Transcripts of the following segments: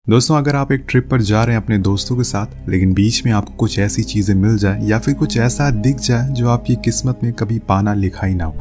दोस्तों, अगर आप एक ट्रिप पर जा रहे हैं अपने दोस्तों के साथ, लेकिन बीच में आपको कुछ ऐसी चीजें मिल जाए या फिर कुछ ऐसा दिख जाए जो आपकी किस्मत में कभी पाना लिखा ही ना हो,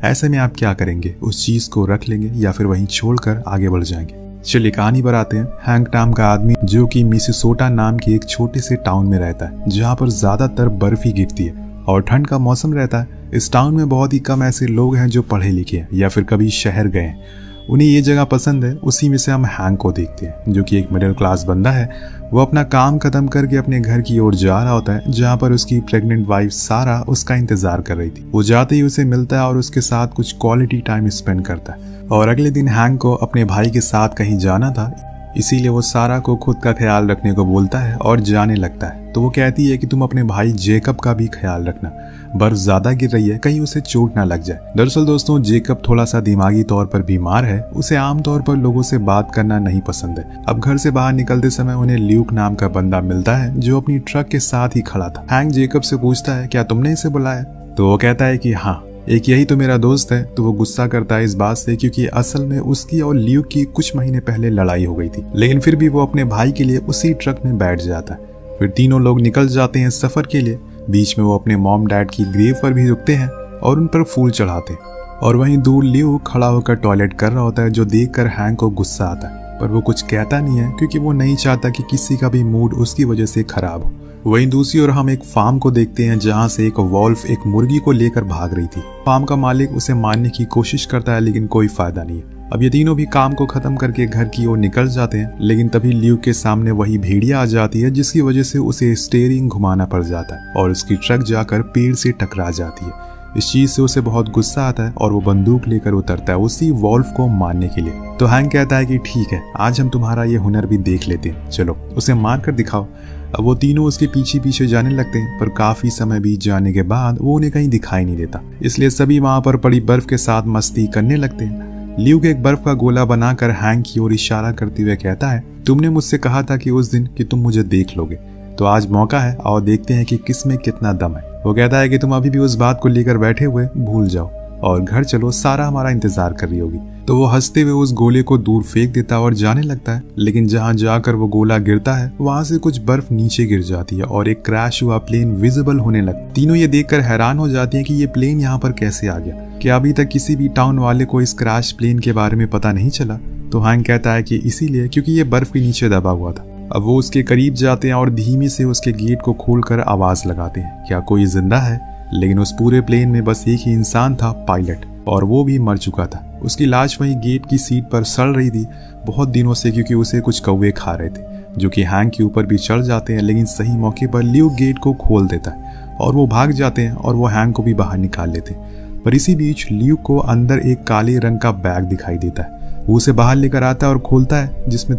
ऐसे में आप क्या करेंगे? उस चीज को रख लेंगे या फिर वहीं छोड़कर आगे बढ़ जाएंगे? चलिए कहानी पर आते हैं। हैंक नाम का आदमी जो कि मिसिसोटा नाम के एक छोटे से टाउन में रहता है, जहाँ पर ज्यादातर बर्फ ही गिरती है और ठंड का मौसम रहता है। इस टाउन में बहुत ही कम ऐसे लोग हैं जो पढ़े लिखे हैं या फिर कभी शहर गए हैं। उन्हें ये जगह पसंद है। उसी में से हम हैंक को देखते हैं, जो कि एक मिडिल क्लास बंदा है। वो अपना काम खत्म करके अपने घर की ओर जा रहा होता है, जहाँ पर उसकी प्रेग्नेंट वाइफ सारा उसका इंतजार कर रही थी। वो जाते ही उसे मिलता है और उसके साथ कुछ क्वालिटी टाइम स्पेंड करता है। और अगले दिन हैंक को अपने भाई के साथ कहीं जाना था, इसीलिए वो सारा को खुद का ख्याल रखने को बोलता है और जाने लगता है। तो वो कहती है कि तुम अपने भाई जेकब का भी ख्याल रखना, बर्फ ज्यादा गिर रही है, कहीं उसे चोट ना लग जाए। दरअसल दोस्तों, जेकब थोड़ा सा दिमागी तौर पर बीमार है। उसे आमतौर पर लोगों से बात करना नहीं पसंद है। अब घर से बाहर निकलते समय उन्हें ल्यूक नाम का बंदा मिलता है, जो अपनी ट्रक के साथ ही खड़ा था। हैंक जेकब से पूछता है, क्या तुमने इसे बुलाया? तो वो कहता है कि हाँ, एक यही तो मेरा दोस्त है। तो वो गुस्सा करता है इस बात से, क्योंकि असल में उसकी और ल्यूक की कुछ महीने पहले लड़ाई हो गई थी। लेकिन फिर भी वो अपने भाई के लिए उसी ट्रक में बैठ जाता है। फिर तीनों लोग निकल जाते हैं सफर के लिए। बीच में वो अपने मॉम डैड की ग्रेव पर भी रुकते हैं और उन पर फूल चढ़ाते हैं। और वहीं दूर ल्यूक खड़ा होकर टॉयलेट कर रहा होता है, जो देखकर हैंक को गुस्सा आता है। पर वो कुछ कहता नहीं है, क्योंकि वो नहीं चाहता कि किसी का भी मूड उसकी वजह से खराब हो। वहीं दूसरी ओर हम एक फार्म को देखते हैं, जहां से एक वॉल्फ एक मुर्गी को लेकर भाग रही थी। फार्म का मालिक उसे मारने की कोशिश करता है, लेकिन कोई फायदा नहीं है। अब ये तीनों भी काम को खत्म करके घर की ओर निकल जाते हैं, लेकिन तभी ल्यूक के सामने वही भेड़िया आ जाती है, जिसकी वजह से उसे स्टीयरिंग घुमाना पड़ जाता है और उसकी ट्रक जाकर पेड़ से टकरा जाती है। इस चीज से उसे बहुत गुस्सा आता है और वो बंदूक लेकर उतरता है उसी वॉल्फ को मारने के लिए। तो हैंक कहता है कि ठीक है, आज हम तुम्हारा ये हुनर भी देख लेते हैं, चलो उसे मार कर दिखाओ। अब वो तीनों उसके पीछे पीछे जाने लगते हैं, पर काफी समय बीत जाने के बाद वो उन्हें कहीं दिखाई नहीं देता। इसलिए सभी वहां पर पड़ी बर्फ के साथ मस्ती करने लगते हैं। ल्यूक एक बर्फ का गोला बनाकर हैंक की ओर इशारा करते हुए कहता है, तुमने मुझसे कहा था कि उस दिन कि तुम मुझे देख लोगे, तो आज मौका है और देखते हैं कि किस में कितना दम है। वो कहता है कि तुम अभी भी उस बात को लेकर बैठे हुए भूल जाओ और घर चलो, सारा हमारा इंतजार कर रही होगी। तो वो हंसते हुए उस गोले को दूर फेंक देता और जाने लगता है। लेकिन जहां जाकर वो गोला गिरता है, वहां से कुछ बर्फ नीचे गिर जाती है और एक क्रैश हुआ प्लेन विजिबल होने लगता। तीनों ये देखकर हैरान हो जाती हैं कि ये प्लेन यहाँ पर कैसे आ गया। क्या अभी तक किसी भी टाउन वाले को इस क्रैश प्लेन के बारे में पता नहीं चला? तो हैंक कहता है कि इसीलिए क्योंकि ये बर्फ के नीचे दबा हुआ था। अब वो उसके करीब जाते हैं और धीमे से उसके गेट को खोलकर आवाज लगाते हैं, क्या कोई जिंदा है? लेकिन उस पूरे प्लेन में बस एक ही इंसान था, पायलट, और वो भी मर चुका था। उसकी लाश वहीं गेट की सीट पर सड़ रही थी बहुत दिनों से, क्योंकि उसे कुछ कौवे खा रहे थे, जो कि हैंक के ऊपर भी चढ़ जाते हैं। लेकिन सही मौके पर ल्यूक गेट को खोल देता है और वो भाग जाते हैं और वो हैंक को भी बाहर निकाल लेते हैं। पर इसी बीच ल्यूक को अंदर एक काले रंग का बैग दिखाई देता है। वो उसे बाहर लेकर आता है और खोलता है, जिसमें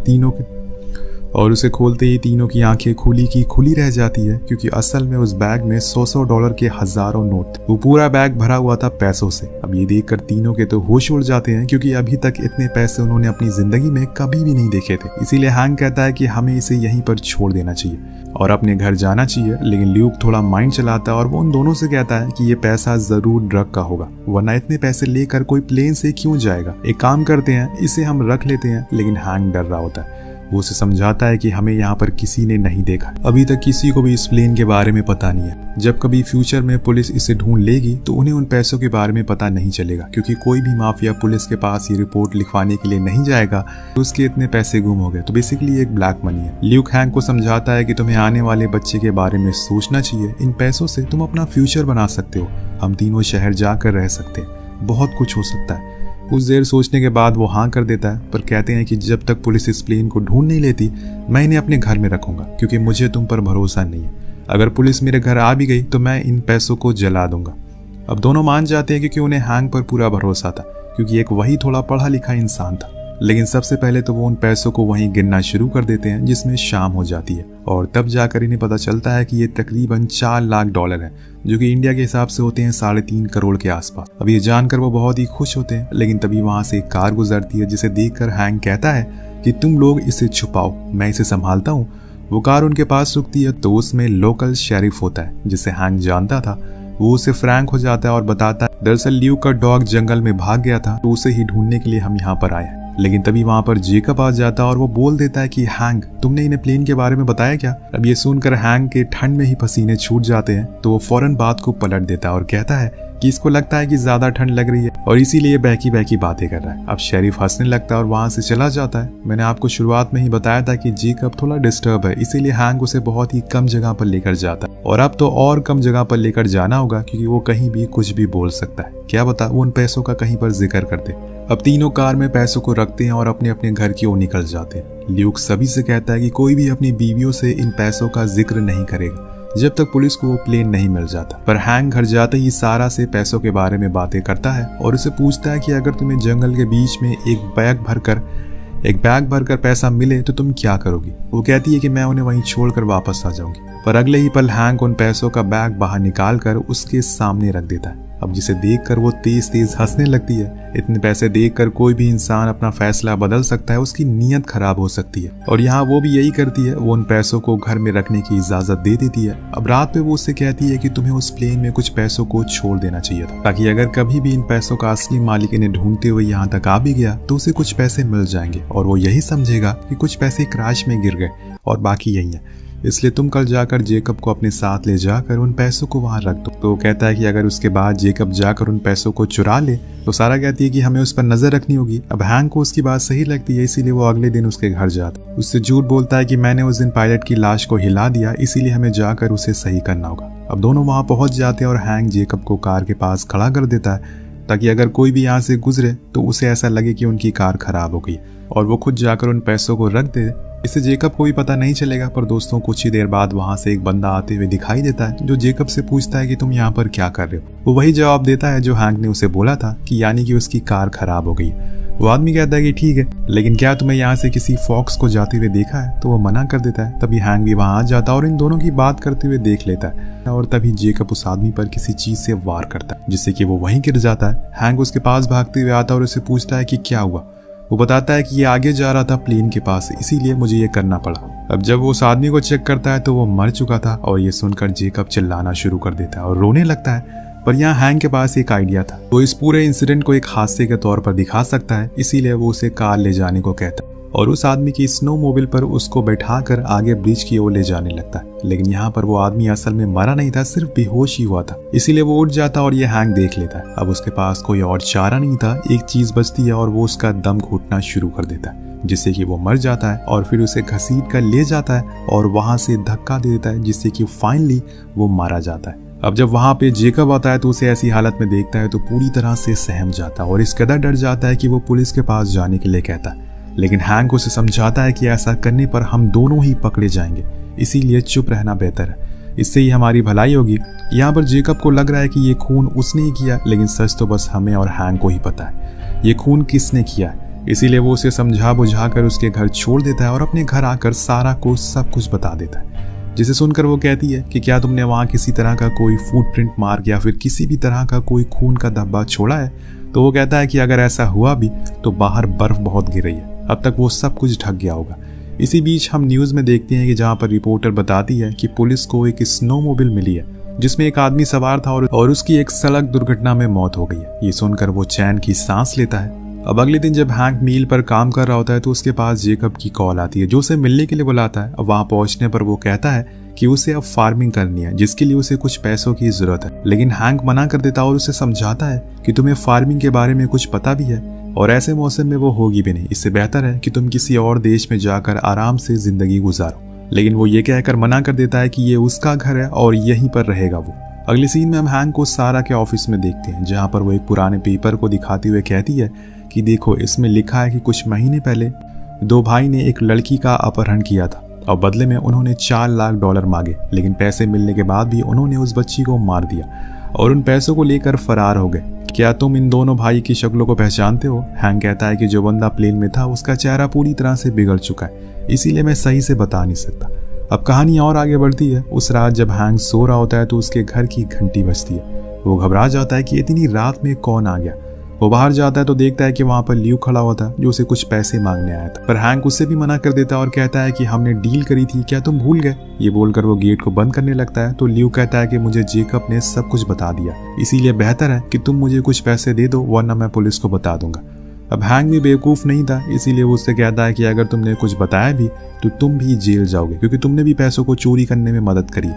और उसे खोलते ही तीनों की आंखें खुली की खुली रह जाती है, क्योंकि असल में उस बैग में 100 डॉलर के हजारों नोट थे। वो पूरा बैग भरा हुआ था पैसों से। अब ये देखकर तीनों के तो होश उड़ जाते हैं, क्योंकि अभी तक इतने पैसे उन्होंने अपनी जिंदगी में कभी भी नहीं देखे थे। इसीलिए हैंक कहता है कि हमें इसे यहीं पर छोड़ देना चाहिए और अपने घर जाना चाहिए। लेकिन ल्यूक थोड़ा माइंड चलाता है और वो उन दोनों से कहता है कि ये पैसा जरूर ड्रग का होगा, वरना इतने पैसे लेकर कोई प्लेन से क्यों जाएगा। एक काम करते हैं, इसे हम रख लेते हैं। लेकिन हैंक डर रहा होता है। वो उसे समझाता है कि हमें यहाँ पर किसी ने नहीं देखा, अभी तक किसी को भी इस प्लेन के बारे में पता नहीं है। जब कभी फ्यूचर में पुलिस इसे ढूंढ लेगी तो उन्हें उन पैसों के बारे में पता नहीं चलेगा, क्योंकि कोई भी माफिया पुलिस के पास ये रिपोर्ट लिखवाने के लिए नहीं जाएगा तो उसके इतने पैसे गुम हो गए। तो बेसिकली एक ब्लैक मनी है। ल्यूक हैंक को समझाता है कि तुम्हें आने वाले बच्चे के बारे में सोचना चाहिए। इन पैसों से तुम अपना फ्यूचर बना सकते हो। हम तीनों शहर जाकर रह सकते हैं, बहुत कुछ हो सकता है। कुछ देर सोचने के बाद वो हाँ कर देता है, पर कहते हैं कि जब तक पुलिस इस प्लेन को ढूंढ नहीं लेती, मैं इन्हें अपने घर में रखूंगा, क्योंकि मुझे तुम पर भरोसा नहीं है। अगर पुलिस मेरे घर आ भी गई तो मैं इन पैसों को जला दूंगा। अब दोनों मान जाते हैं, क्योंकि उन्हें हैंक पर पूरा भरोसा था, क्योंकि एक वही थोड़ा पढ़ा लिखा इंसान था। लेकिन सबसे पहले तो वो उन पैसों को वहीं गिनना शुरू कर देते हैं, जिसमें शाम हो जाती है और तब जाकर इन्हें पता चलता है कि ये तकरीबन 4 लाख डॉलर है, जो कि इंडिया के हिसाब से होते हैं 3.5 करोड़ के आसपास। अब ये जानकर वो बहुत ही खुश होते हैं। लेकिन तभी वहां से एक कार गुजरती है, जिसे देखकर हैंक कहता है कि तुम लोग इसे छुपाओ, मैं इसे संभालता हूँ। वो कार उनके पास रुकती है तो उसमें लोकल शेरिफ होता है, जिसे हैंक जानता था। वो उसे फ्रैंक हो जाता है और बताता है, दरअसल ल्यूक का डॉग जंगल में भाग गया था, तो उसे ही ढूंढने के लिए हम यहाँ पर आए हैं। लेकिन तभी वहां पर जेकब आ जाता है और वो बोल देता है कि हैंक, तुमने इन्हें प्लेन के बारे में बताया क्या? अब ये सुनकर हैंक के ठंड में ही पसीने छूट जाते हैं, तो वो फौरन बात को पलट देता है और कहता है कि इसको लगता है कि ज्यादा ठंड लग रही है और इसीलिए बहकी बहकी बातें कर रहा है। अब शेरिफ हंसने लगता है और वहां से चला जाता है। मैंने आपको शुरुआत में ही बताया था कि जेकब थोड़ा डिस्टर्ब है, इसीलिए हैंक उसे बहुत ही कम जगह पर लेकर जाता है, और अब तो और कम जगह पर लेकर जाना होगा क्योंकि वो कहीं भी कुछ भी बोल सकता है। क्या बता वो उन पैसों का कहीं पर जिक्र करते। अब तीनों कार में पैसों को रखते हैं और अपने अपने घर की ओर निकल जाते हैं। ल्यूक सभी से कहता है कि कोई भी अपनी बीवियों से इन पैसों का जिक्र नहीं करेगा जब तक पुलिस को वो प्लेन नहीं मिल जाता। पर हैंक घर जाते ही सारा से पैसों के बारे में बातें करता है और उसे पूछता है कि अगर तुम्हें जंगल के बीच में एक बैग भरकर पैसा मिले तो तुम क्या करोगी? वो कहती है कि मैं उन्हें वहीं छोड़कर वापस आ जाऊंगी। पर अगले ही पल हैंक उन पैसों का बैग बाहर निकाल कर उसके सामने रख देता है। अब जिसे देखकर वो तेज तेज हंसने लगती है। इतने पैसे देखकर कोई भी इंसान अपना फैसला बदल सकता है, उसकी नीयत खराब हो सकती है, और यहाँ वो भी यही करती है। वो उन पैसों को घर में रखने की इजाजत दे देती है। अब रात में वो उससे कहती है कि तुम्हें उस प्लेन में कुछ पैसों को छोड़ देना चाहिए था, ताकि अगर कभी भी इन पैसों का असली मालिक इन्हें ढूंढते हुए यहाँ तक आ भी गया तो उसे कुछ पैसे मिल जाएंगे और वो यही समझेगा कि कुछ पैसे क्रैश में गिर गए और बाकी यही है। इसलिए तुम कल जाकर जेकब को अपने साथ ले जाकर उन पैसों को वहां रख दो। तो वो कहता है कि अगर उसके बाद जेकब जाकर उन पैसों को चुरा ले तो सारा कहती है कि हमें उस पर नजर रखनी होगी। अब हैंक को उसकी बात सही लगती है, इसीलिए वो अगले दिन उसके घर जाता है। उससे झूठ बोलता है कि मैंने उस दिन पायलट की लाश को हिला दिया, इसीलिए हमें जाकर उसे सही करना होगा। अब दोनों वहां पहुंच जाते हैं और हैंक जेकब को कार के पास खड़ा कर देता है ताकि अगर कोई भी यहाँ से गुजरे तो उसे ऐसा लगे कि उनकी कार खराब हो गई, और वो खुद जाकर उन पैसों को रख दे। इससे जेकब को भी पता नहीं चलेगा। पर दोस्तों कुछ ही देर बाद वहां से एक बंदा आते हुए दिखाई देता है जो जेकब से पूछता है कि तुम यहाँ पर क्या कर रहे हो। वो वही जवाब देता है जो हैंक ने उसे बोला था कि यानी कि उसकी कार खराब हो गई। वो आदमी कहता है कि ठीक है, लेकिन क्या तुम्हें यहाँ से किसी फॉक्स को जाते हुए देखा है? तो वो मना कर देता है। तभी हैंक भी वहां आ जाता है और इन दोनों की बात करते हुए देख लेता है, और तभी जेकब उस आदमी पर किसी चीज से वार करता है जिससे कि वो वहीं गिर जाता है। हैंक उसके पास भागते हुए आता है और उसे पूछता है कि क्या हुआ। वो बताता है कि ये आगे जा रहा था प्लेन के पास, इसीलिए मुझे ये करना पड़ा। अब जब वो उस आदमी को चेक करता है तो वो मर चुका था, और ये सुनकर जेकब चिल्लाना शुरू कर देता है और रोने लगता है। पर यहाँ हैंक के पास एक आइडिया था। वो इस पूरे इंसिडेंट को एक हादसे के तौर पर दिखा सकता है, इसीलिए वो उसे कार ले जाने को कहता है और उस आदमी की स्नोमोबिल पर उसको बैठाकर आगे ब्रिज की ओर ले जाने लगता है। लेकिन यहाँ पर वो आदमी असल में मरा नहीं था, सिर्फ बेहोश ही हुआ था। इसीलिए वो उठ जाता और ये हैंक देख लेता है। अब उसके पास कोई और चारा नहीं था, एक चीज बचती है और वो उसका दम घुटना शुरू कर देता है, जिससे कि वो मर जाता है। और फिर उसे घसीट कर ले जाता है और वहां से धक्का दे देता है, जिससे कि फाइनली वो मारा जाता है। अब जब वहां पे जेकब आता है तो उसे ऐसी हालत में देखता है तो पूरी तरह से सहम जाता है और इस कदर डर जाता है कि वो पुलिस के पास जाने के लिए कहता है। लेकिन हैंक उसे समझाता है कि ऐसा करने पर हम दोनों ही पकड़े जाएंगे, इसीलिए चुप रहना बेहतर है, इससे ही हमारी भलाई होगी। यहाँ पर जेकब को लग रहा है कि ये खून उसने ही किया, लेकिन सच तो बस हमें और हैंक को ही पता है ये खून किसने किया है। इसीलिए वो उसे समझा बुझा कर उसके घर छोड़ देता है और अपने घर आकर सारा को सब कुछ बता देता है। जिसे सुनकर वो कहती है कि क्या तुमने वहां किसी तरह का कोई फुटप्रिंट मार्क या फिर किसी भी तरह का कोई खून का धब्बा छोड़ा है? तो वो कहता है कि अगर ऐसा हुआ भी तो बाहर बर्फ बहुत गिर रही है, अब तक वो सब कुछ ढक गया होगा। इसी बीच हम न्यूज में देखते हैं कि जहां पर रिपोर्टर बताती है कि पुलिस को एक स्नोमोबिल मिली है जिसमें एक आदमी सवार था और उसकी एक सड़क दुर्घटना में मौत हो गई है। ये सुनकर वो चैन की सांस लेता है। अब अगले दिन जब हैंक मील पर काम कर रहा होता है तो उसके पास जेकब की कॉल आती है जो उसे मिलने के लिए बुलाता है। अब वहां पहुंचने पर वो कहता है कि उसे अब फार्मिंग करनी है, जिसके लिए उसे कुछ पैसों की जरूरत है। लेकिन हैंक मना कर देता और उसे समझाता है कि तुम्हें फार्मिंग के बारे में कुछ पता भी है और ऐसे मौसम में वो होगी भी नहीं, इससे बेहतर है कि तुम किसी और देश में जाकर आराम से जिंदगी गुजारो। लेकिन वो ये कहकर मना कर देता है कि ये उसका घर है और यहीं पर रहेगा वो। अगले सीन में हम हैंक को सारा के ऑफिस में देखते हैं जहां पर वो एक पुराने पेपर को दिखाते हुए कहती है कि देखो, इसमें लिखा है कि कुछ महीने पहले दो भाई ने एक लड़की का अपहरण किया था और बदले में उन्होंने $4 लाख मांगे, लेकिन पैसे मिलने के बाद भी उन्होंने उस बच्ची को मार दिया और उन पैसों को लेकर फरार हो गए। क्या तुम इन दोनों भाई की शक्लों को पहचानते हो? हैंक कहता है कि जो बंदा प्लेन में था उसका चेहरा पूरी तरह से बिगड़ चुका है, इसीलिए मैं सही से बता नहीं सकता। अब कहानी और आगे बढ़ती है। उस रात जब हैंक सो रहा होता है तो उसके घर की घंटी बजती है। वो घबरा जाता है कि इतनी रात में कौन आ गया। वो बाहर जाता है तो देखता है कि वहां पर ल्यू खड़ा हुआ था जो उसे कुछ पैसे मांगने आया था। पर हैंक उससे भी मना कर देता है और कहता है कि हमने डील करी थी, क्या तुम भूल गए? ये बोलकर वो गेट को बंद करने लगता है तो ल्यू कहता है कि मुझे जेकब ने सब कुछ बता दिया, इसीलिए बेहतर है कि तुम मुझे कुछ पैसे दे दो वरना मैं पुलिस को बता दूंगा। अब हैंक भी बेवकूफ़ नहीं था, इसीलिए वो उससे कहता है कि अगर तुमने कुछ बताया भी तो तुम भी जेल जाओगे, क्योंकि तुमने भी पैसों को चोरी करने में मदद करी।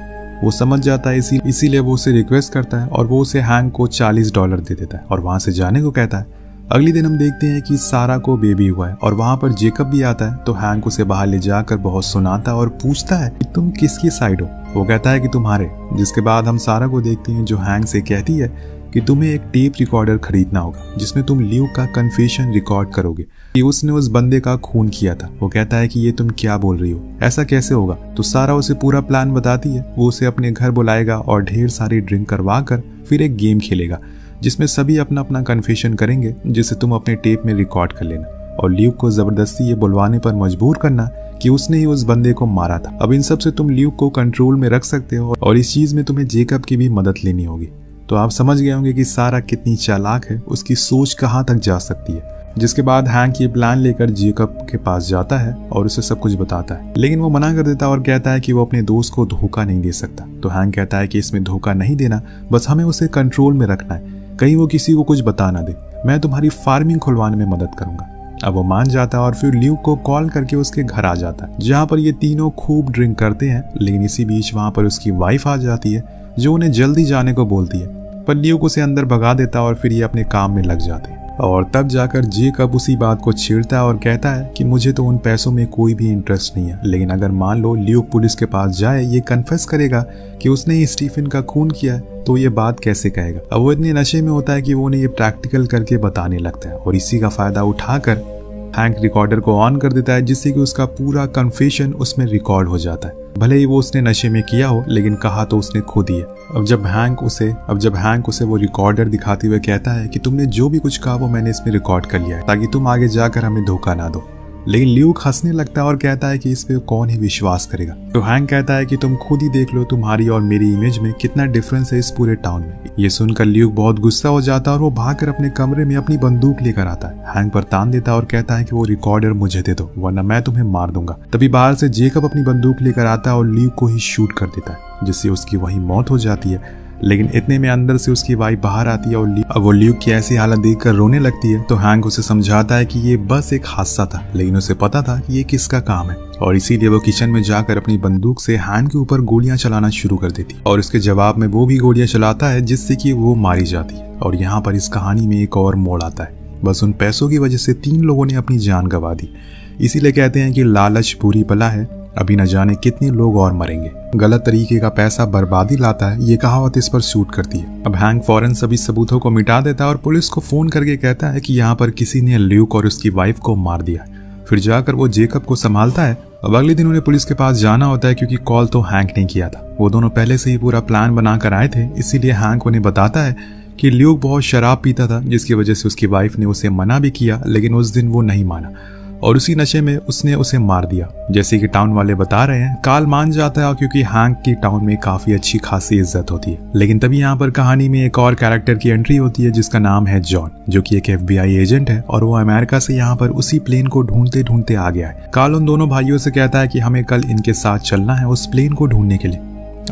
वो समझ जाता है, इसीलिए वो उसे रिक्वेस्ट करता है और वो उसे हैंक को $40 दे देता है और वहाँ से जाने को कहता है। अगले दिन हम देखते हैं कि सारा को बेबी हुआ है और वहाँ पर जेकब भी आता है, तो हैंक उसे बाहर ले जाकर बहुत सुनाता और पूछता है कि तुम किसकी साइड हो। वो कहता है कि तुम्हारे। जिसके बाद हम सारा को देखते हैं जो हैंक से कहती है कि तुम्हें एक टेप रिकॉर्डर खरीदना होगा जिसमें तुम ल्यूक का कन्फेशन रिकॉर्ड करोगे कि उसने उस बंदे का खून किया था। वो कहता है कि ये तुम क्या बोल रही हो, ऐसा कैसे होगा। तो सारा उसे पूरा प्लान बताती है। वो उसे अपने घर बुलाएगा और ढेर सारी ड्रिंक करवा कर फिर एक गेम खेलेगा जिसमें सभी अपना अपना कन्फेशन करेंगे, जिसे तुम अपने टेप में रिकॉर्ड कर लेना और ल्यूक को जबरदस्ती ये बुलवाने पर मजबूर करना कि उसने ही उस बंदे को मारा था। अब इन सब से तुम ल्यूक को कंट्रोल में रख सकते हो और इस चीज में तुम्हें जेकब की भी मदद लेनी होगी। तो आप समझ गए होंगे कि सारा कितनी चालाक है, उसकी सोच कहाँ तक जा सकती है। जिसके बाद हैंक ये प्लान लेकर जेकब के पास जाता है और उसे सब कुछ बताता है, लेकिन वो मना कर देता और कहता है कि वो अपने दोस्त को धोखा नहीं दे सकता। तो हैंक कहता है कि इसमें धोखा नहीं देना, बस हमें उसे कंट्रोल में रखना है, कहीं वो किसी को कुछ बता ना दे। मैं तुम्हारी फार्मिंग खुलवाने में मदद करूंगा। अब वो मान जाता है और फिर ल्यूक को कॉल करके उसके घर आ जाता है, जहाँ पर ये तीनों खूब ड्रिंक करते हैं। लेकिन इसी बीच वहाँ पर उसकी वाइफ आ जाती है जो उन्हें जल्दी जाने को बोलती है, पर ल्यूक उसे अंदर भगा देता और फिर ये अपने काम में लग जाते हैं। और तब जाकर जेकब उसी बात को छेड़ता है और कहता है कि मुझे तो उन पैसों में कोई भी इंटरेस्ट नहीं है, लेकिन अगर मान लो ल्यूक पुलिस के पास जाए, ये कन्फेस करेगा कि उसने ही स्टीफन का खून किया है, तो ये बात कैसे कहेगा। अब वो इतने नशे में होता है कि वो उन्हें ये प्रैक्टिकल करके बताने लगता है और इसी का फायदा उठाकर हैंक रिकॉर्डर को ऑन कर देता है, जिससे कि उसका पूरा कन्फेशन उसमें रिकॉर्ड हो जाता है। भले ही वो उसने नशे में किया हो, लेकिन कहा तो उसने खुद ही है। अब जब हैंक उसे वो रिकॉर्डर दिखाते हुए कहता है कि तुमने जो भी कुछ कहा वो मैंने इसमें रिकॉर्ड कर लिया है ताकि तुम आगे जाकर हमें धोखा ना दो, लेकिन ल्यूक हंसने लगता है और कहता है कि इस पे कौन ही विश्वास करेगा। तो हैंक कहता है कि तुम खुद ही देख लो तुम्हारी और मेरी इमेज में कितना डिफरेंस है इस पूरे टाउन में। ये सुनकर ल्यूक बहुत गुस्सा हो जाता है और वो भागकर अपने कमरे में अपनी बंदूक लेकर आता है। हैंक पर तान देता है और कहता है कि वो रिकॉर्डर मुझे दे दो वरना मैं तुम्हें मार दूंगा। तभी बाहर से जेकब अपनी बंदूक लेकर आता है और ल्यूक को ही शूट कर देता है, जिससे उसकी वही मौत हो जाती है। लेकिन इतने में अंदर से उसकी वाइफ बाहर आती है और वो ल्यूक की ऐसी हालत देखकर रोने लगती है। तो हैंक उसे समझाता है कि ये बस एक हादसा था, लेकिन उसे पता था कि ये किसका काम है और इसीलिए वो किचन में जाकर अपनी बंदूक से हैंक के ऊपर गोलियां चलाना शुरू कर देती और उसके जवाब में वो भी गोलियां चलाता है, जिससे कि वो मारी जाती है। और यहाँ पर इस कहानी में एक और मोड़ आता है। बस उन पैसों की वजह से 3 लोगों ने अपनी जान गंवा दी। इसीलिए कहते हैं कि लालच बुरी बला है, अभी न जाने कितने लोग और मरेंगे। गलत तरीके का पैसा बर्बादी लाता है, ये कहावत इस पर सूट करती है। अब हैंक फौरन सभी सबूतों को मिटा देता है और पुलिस को फोन करके कहता है कि यहाँ पर किसी ने ल्यूक और उसकी वाइफ को मार दिया। फिर जाकर वो जेकब को संभालता है। अब अगले दिन उन्हें पुलिस के पास जाना होता है, क्योंकि कॉल तो हैंक ने किया था। वो दोनों पहले से ही पूरा प्लान बनाकर आए थे, इसीलिए हैंक उन्हें बताता है कि ल्यूक बहुत शराब पीता था, जिसकी वजह से उसकी वाइफ ने उसे मना भी किया, लेकिन उस दिन वो नहीं माना और उसी नशे में उसने उसे मार दिया। जैसे कि टाउन वाले बता रहे हैं, कार्ल मान जाता है क्योंकि हैंक की टाउन में काफी अच्छी खासी इज्जत होती है। लेकिन तभी यहाँ पर कहानी में एक और कैरेक्टर की एंट्री होती है, जिसका नाम है जॉन, जो कि एक FBI एजेंट है और वो अमेरिका से यहाँ पर उसी प्लेन को ढूंढते ढूंढते आ गया है। कार्ल उन दोनों भाइयों से कहता है कि हमें कल इनके साथ चलना है उस प्लेन को ढूंढने के लिए।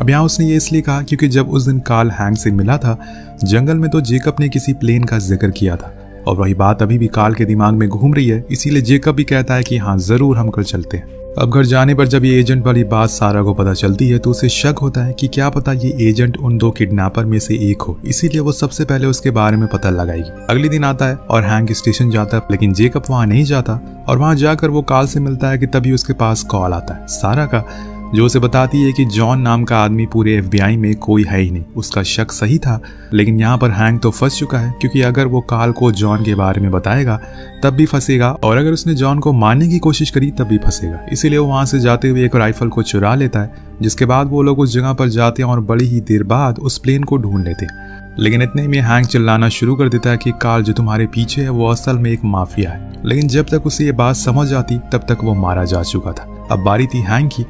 अब यहाँ उसने ये इसलिए कहा क्योंकि जब उस दिन कार्ल हैंक से मिला था जंगल में, तो जेकब ने किसी प्लेन का जिक्र किया था और वही बात अभी भी कार्ल के दिमाग में घूम रही है। इसीलिए जेकब भी कहता है कि हाँ जरूर हम कल चलते हैं। अब घर जाने पर जब ये एजेंट वाली बात सारा को पता चलती है, तो उसे शक होता है कि क्या पता ये एजेंट उन 2 किडनैपर में से एक हो, इसीलिए वो सबसे पहले उसके बारे में पता लगाएगी। अगले दिन आता है और हैंक स्टेशन जाता है, लेकिन जेकब वहां नहीं जाता और वहां जाकर वो कार्ल से मिलता है कि तभी उसके पास कॉल आता है सारा का, जो उसे बताती है कि जॉन नाम का आदमी पूरे FBI में कोई है ही नहीं। उसका शक सही था, लेकिन यहाँ पर हैंक तो फंस चुका है, क्योंकि अगर वो कार्ल को जॉन के बारे में बताएगा तब भी फंसेगा और अगर उसने जॉन को मारने की कोशिश करी तब भी फंसेगा। इसीलिए वो वहां से जाते हुए एक राइफल को चुरा लेता है, जिसके बाद वो लोग उस जगह पर जाते हैं और बड़ी ही देर बाद उस प्लेन को ढूंढ लेते हैं। लेकिन इतने में हैंक चिल्लाना शुरू कर देता है कि कार्ल जो तुम्हारे पीछे है वो असल में एक माफिया है। लेकिन जब तक उसे ये बात समझ आती तब तक वो मारा जा चुका था। अब बारी थी हैंक की,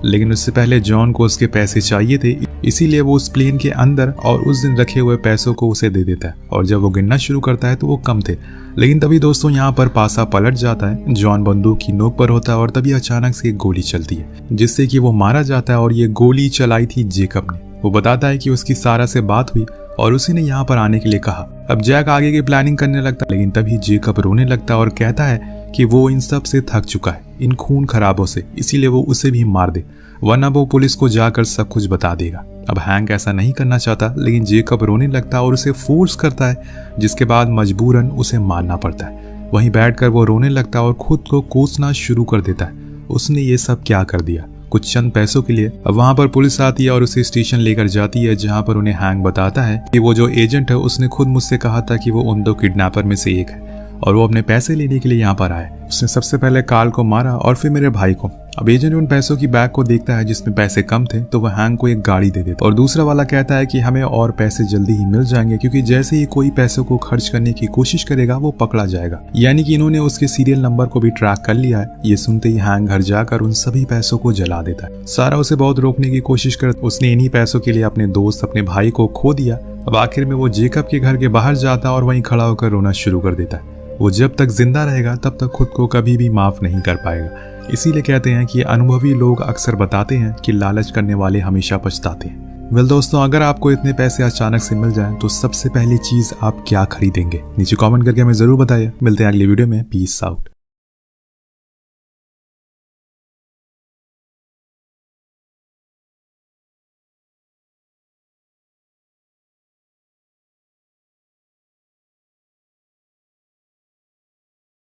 लेकिन उससे पहले जॉन को उसके पैसे चाहिए थे, इसीलिए वो उस प्लेन के अंदर और उस दिन रखे हुए पैसों को उसे दे देता है और जब वो गिनना शुरू करता है तो वो कम थे। लेकिन तभी दोस्तों यहाँ पर पासा पलट जाता है। जॉन बंदूक की नोक पर होता है और तभी अचानक से एक गोली चलती है, जिससे कि वो मारा जाता है और ये गोली चलाई थी जेकब ने। वो बताता है कि उसकी सारा से बात हुई और उसी ने यहाँ पर आने के लिए कहा। अब जैक आगे की प्लानिंग करने लगता है, लेकिन तभी जेकब रोने लगता है और कहता है कि वो इन सब से थक चुका है, इन खून खराबों से, इसीलिए वो उसे भी मार दे, वरना वो पुलिस को जाकर सब कुछ बता देगा। अब हैंक ऐसा नहीं करना चाहता, लेकिन जेकब रोने लगता है और उसे फोर्स करता है, जिसके बाद मजबूरन उसे मारना पड़ता है। वहीं बैठकर वो रोने लगता है और खुद को कोसना शुरू कर देता है, उसने ये सब क्या कर दिया कुछ चंद पैसों के लिए। अब वहां पर पुलिस आती है और उसे स्टेशन लेकर जाती है, जहां पर उन्हें हैंक बताता है कि वो जो एजेंट है उसने खुद मुझसे कहा था कि वो उन 2 किडनैपर में से एक है और वो अपने पैसे लेने के लिए यहाँ पर आए। उसने सबसे पहले कार्ल को मारा और फिर मेरे भाई को। अब एजेंट उन पैसों की बैग को देखता है जिसमें पैसे कम थे, तो वह हैंक को एक गाड़ी दे देता और दूसरा वाला कहता है कि हमें और पैसे जल्दी ही मिल जाएंगे, क्योंकि जैसे ही कोई पैसों को खर्च करने की कोशिश करेगा वो पकड़ा जाएगा। यानी कि इन्होंने उसके सीरियल नंबर को भी ट्रैक कर लिया है। ये सुनते ही हैंक घर जाकर उन सभी पैसों को जला देता है। सारा उसे बहुत रोकने की कोशिश कर, उसने इन्हीं पैसों के लिए अपने दोस्त अपने भाई को खो दिया। अब आखिर में वो जेकब के घर के बाहर जाता और वहीं खड़ा होकर रोना शुरू कर देता है। वो जब तक जिंदा रहेगा तब तक खुद को कभी भी माफ नहीं कर पाएगा। इसीलिए कहते हैं कि अनुभवी लोग अक्सर बताते हैं कि लालच करने वाले हमेशा पछताते हैं। वेल दोस्तों, अगर आपको इतने पैसे अचानक से मिल जाएं तो सबसे पहली चीज आप क्या खरीदेंगे? नीचे कमेंट करके हमें जरूर बताइए। मिलते हैं अगली वीडियो में। Peace out.